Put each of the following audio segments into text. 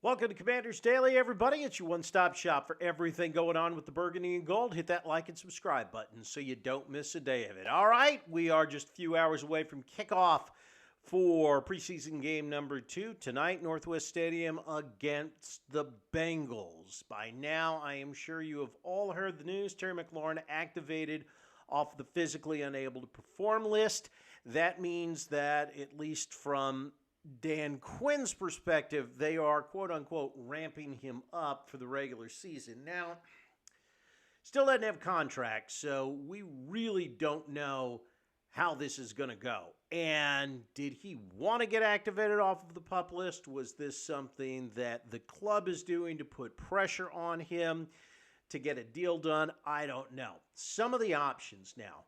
Welcome to Commanders Daily, everybody. It's your one-stop shop for everything going on with the Burgundy and Gold. Hit that like and subscribe button so you don't miss a day of it. All right, we are just a few hours away from kickoff for preseason game number 2 tonight, Northwest Stadium against the Bengals. By now, I am sure you have all heard the news. Terry McLaurin activated off the physically unable to perform list. That means that, at least from Dan Quinn's perspective, they are, quote-unquote, ramping him up for the regular season. Now, still doesn't have a contract, so we really don't know how this is going to go. And did he want to get activated off of the PUP list? Was this something that the club is doing to put pressure on him to get a deal done? I don't know. Some of the options now.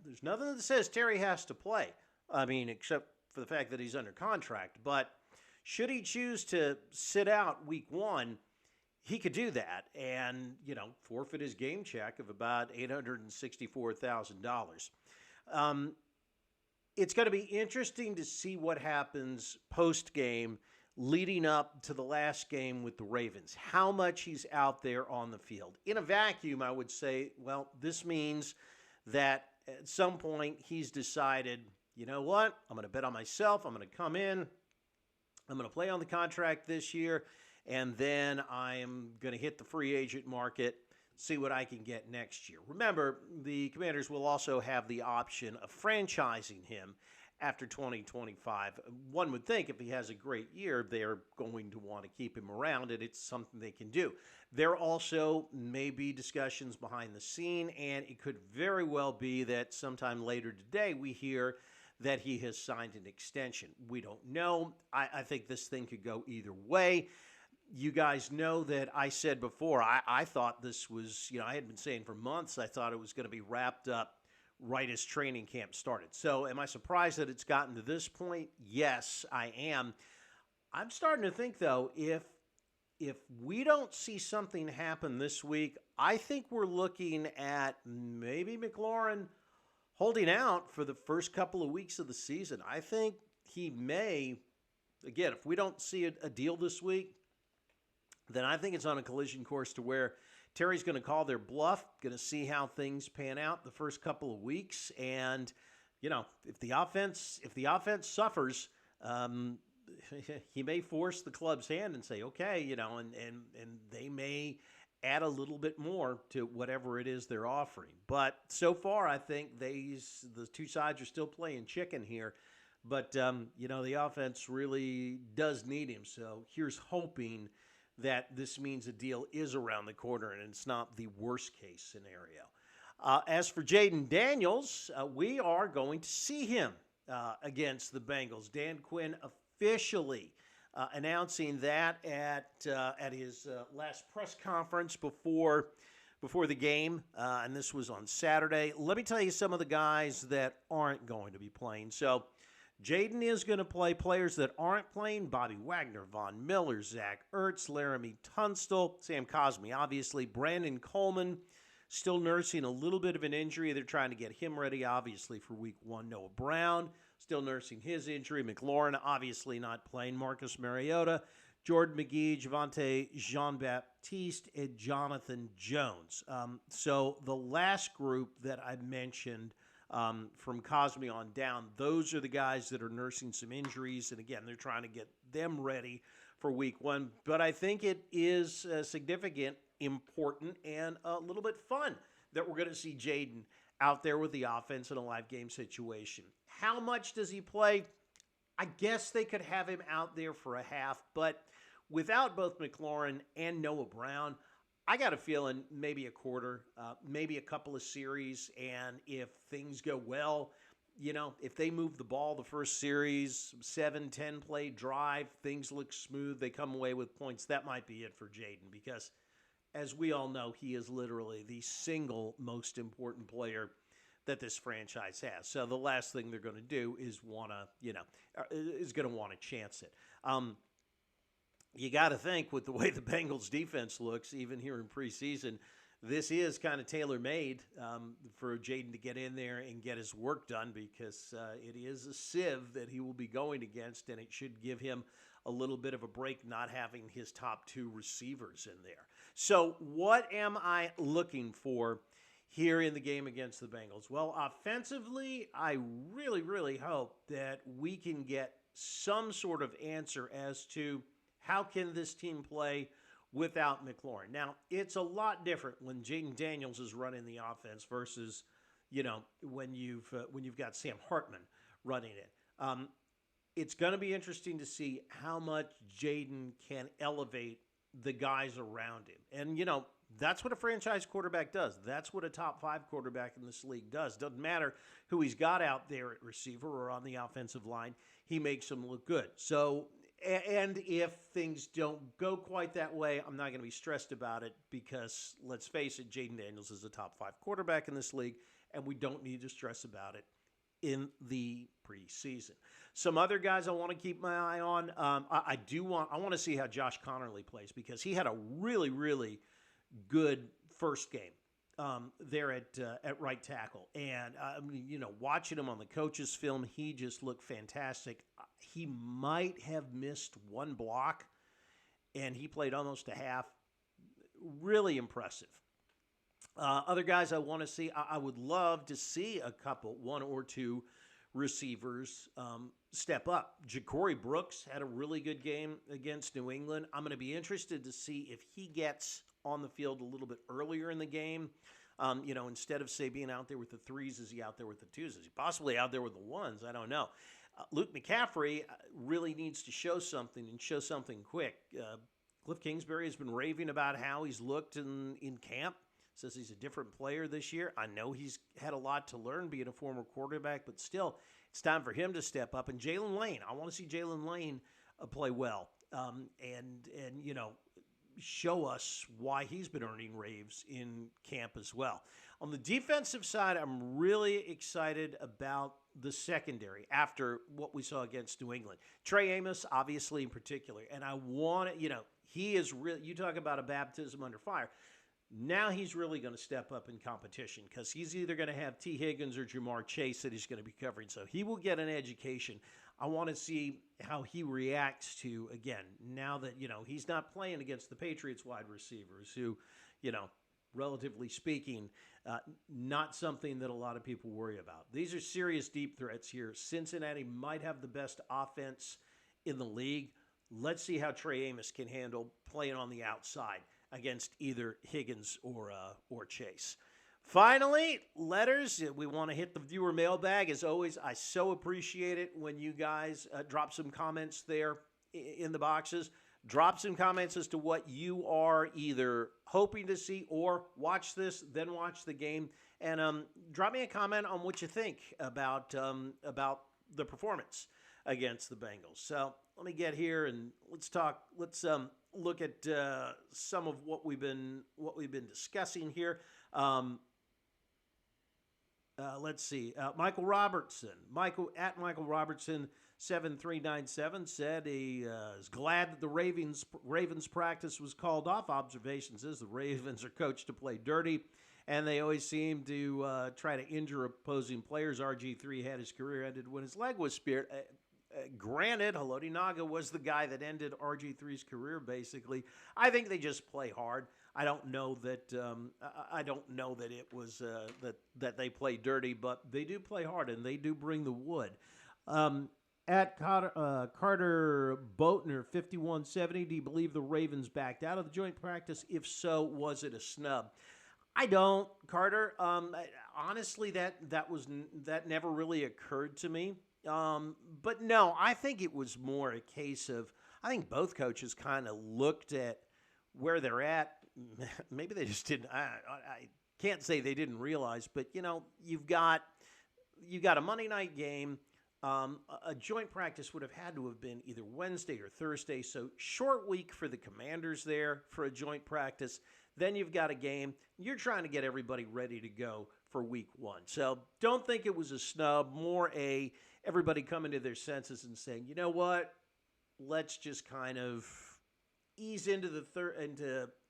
There's nothing that says Terry has to play. Except for the fact that he's under contract. But should he choose to sit out week 1, he could do that and, forfeit his game check of about $864,000. It's going to be interesting to see what happens post-game leading up to the last game with the Ravens, how much he's out there on the field. In a vacuum, I would say, well, this means that at some point he's decided, you know what, I'm going to bet on myself, I'm going to come in, I'm going to play on the contract this year, and then I am going to hit the free agent market, see what I can get next year. Remember, the Commanders will also have the option of franchising him after 2025. One would think if he has a great year, they're going to want to keep him around, and it's something they can do. There also may be discussions behind the scene, and it could very well be that sometime later today we hear that he has signed an extension. We don't know. I think this thing could go either way. You guys know that I said before, I thought this was, I had been saying for months, I thought it was going to be wrapped up right as training camp started. So am I surprised that it's gotten to this point? Yes, I am. I'm starting to think, though, if we don't see something happen this week, I think we're looking at maybe McLaurin holding out for the first couple of weeks of the season. I think he may, again, if we don't see a deal this week, then I think it's on a collision course to where Terry's going to call their bluff, going to see how things pan out the first couple of weeks. And, if the offense suffers, he may force the club's hand and say, okay, and they may add a little bit more to whatever it is they're offering. But so far, I think the two sides are still playing chicken here. But, the offense really does need him. So here's hoping that this means a deal is around the corner and it's not the worst case scenario. As for Jayden Daniels, we are going to see him against the Bengals. Dan Quinn officially announcing that at his last press conference before the game, and this was on Saturday. Let me tell you some of the guys that aren't going to be playing. So Jayden is going to play. Players that aren't playing: Bobby Wagner, Von Miller, Zach Ertz, Laramie Tunstall, Sam Commys, obviously. Brandon Coleman still nursing a little bit of an injury. They're trying to get him ready, obviously, for week 1. Noah Brown still nursing his injury. McLaurin obviously not playing. Marcus Mariota, Jordan McGee, Javonte Jean-Baptiste, and Jonathan Jones. So the last group that I mentioned from Cosme on down, those are the guys that are nursing some injuries. And again, they're trying to get them ready for week 1. But I think it is significant, important, and a little bit fun that we're going to see Jayden out there with the offense in a live game situation. How much does he play? I guess they could have him out there for a half, but without both McLaurin and Noah Brown, I got a feeling maybe a quarter, maybe a couple of series, and if things go well, if they move the ball the first series, 7-10 play drive, things look smooth, they come away with points, that might be it for Jayden, because as we all know, he is literally the single most important player that this franchise has. So the last thing they're going to do is is going to want to chance it. You got to think, with the way the Bengals defense looks, even here in preseason, this is kind of tailor-made for Jayden to get in there and get his work done, because it is a sieve that he will be going against, and it should give him a little bit of a break not having his top 2 receivers in there. So what am I looking for here in the game against the Bengals? Well, offensively, I really, really hope that we can get some sort of answer as to how can this team play without McLaurin. Now, it's a lot different when Jayden Daniels is running the offense versus, when you've got Sam Hartman running it. It's going to be interesting to see how much Jayden can elevate the guys around him. And, that's what a franchise quarterback does. That's what a top 5 quarterback in this league does. Doesn't matter who he's got out there at receiver or on the offensive line. He makes them look good. So, and if things don't go quite that way, I'm not going to be stressed about it because, let's face it, Jayden Daniels is a top 5 quarterback in this league, and we don't need to stress about it in the preseason. Some other guys I want to keep my eye on. I want to see how Josh Connerly plays because he had a really, really good first game there at right tackle. And, watching him on the coach's film, he just looked fantastic. He might have missed one block, and he played almost a half. Really impressive. Other guys I want to see, I would love to see a couple, 1 or 2 receivers step up. Ja'Cory Brooks had a really good game against New England. I'm going to be interested to see if he gets on the field a little bit earlier in the game. Instead of, say, being out there with the 3s, is he out there with the 2s? Is he possibly out there with the 1s? I don't know. Luke McCaffrey really needs to show something and show something quick. Cliff Kingsbury has been raving about how he's looked in camp. Says he's a different player this year. I know he's had a lot to learn being a former quarterback, but still, it's time for him to step up. And Jalen Lane, I want to see Jalen Lane play well and show us why he's been earning raves in camp as well. On the defensive side, I'm really excited about the secondary after what we saw against New England. Trey Amos, obviously, in particular. And I want to, he is really, you talk about a baptism under fire. Now he's really going to step up in competition because he's either going to have T. Higgins or Jamar Chase that he's going to be covering. So he will get an education. I want to see how he reacts to, again, now that, he's not playing against the Patriots wide receivers who, relatively speaking, not something that a lot of people worry about. These are serious deep threats here. Cincinnati might have the best offense in the league. Let's see how Trey Amos can handle playing on the outside against either Higgins or Chase. Finally, letters. We want to hit the viewer mailbag. As always, I so appreciate it when you guys drop some comments there in the boxes. Drop some comments as to what you are either hoping to see or watch this, then watch the game. And drop me a comment on what you think about the performance against the Bengals. So let me get here and let's talk. Let's look at some of what we've been discussing here. Let's see. Michael Robertson. Michael Robertson 7397 said he is glad that the Ravens practice was called off. Observations is the Ravens are coached to play dirty, and they always seem to try to injure opposing players. RG3 had his career ended when his leg was speared. Granted, Haloti Naga was the guy that ended RG3's career. Basically, I think they just play hard. I don't know that. I don't know that it was that they play dirty, but they do play hard and they do bring the wood. At Carter Boatner 5170, do you believe the Ravens backed out of the joint practice? If so, was it a snub? I don't, Carter. Honestly, that never really occurred to me. But no, I think it was more a case of, I think both coaches kind of looked at where they're at. Maybe they just didn't, I can't say they didn't realize, but you've got a Monday night game. A joint practice would have had to have been either Wednesday or Thursday. So short week for the Commanders there for a joint practice. Then you've got a game. You're trying to get everybody ready to go for week one. So don't think it was a snub, more everybody coming to their senses and saying, you know what, let's just kind of ease into the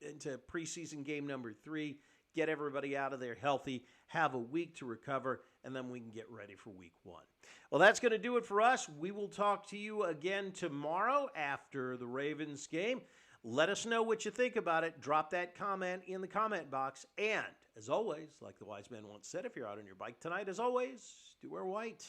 into preseason game number 3, get everybody out of there healthy, have a week to recover, and then we can get ready for week 1. Well, that's going to do it for us. We will talk to you again tomorrow after the Ravens game. Let us know what you think about it. Drop that comment in the comment box. And, as always, like the wise man once said, if you're out on your bike tonight, as always, do wear white.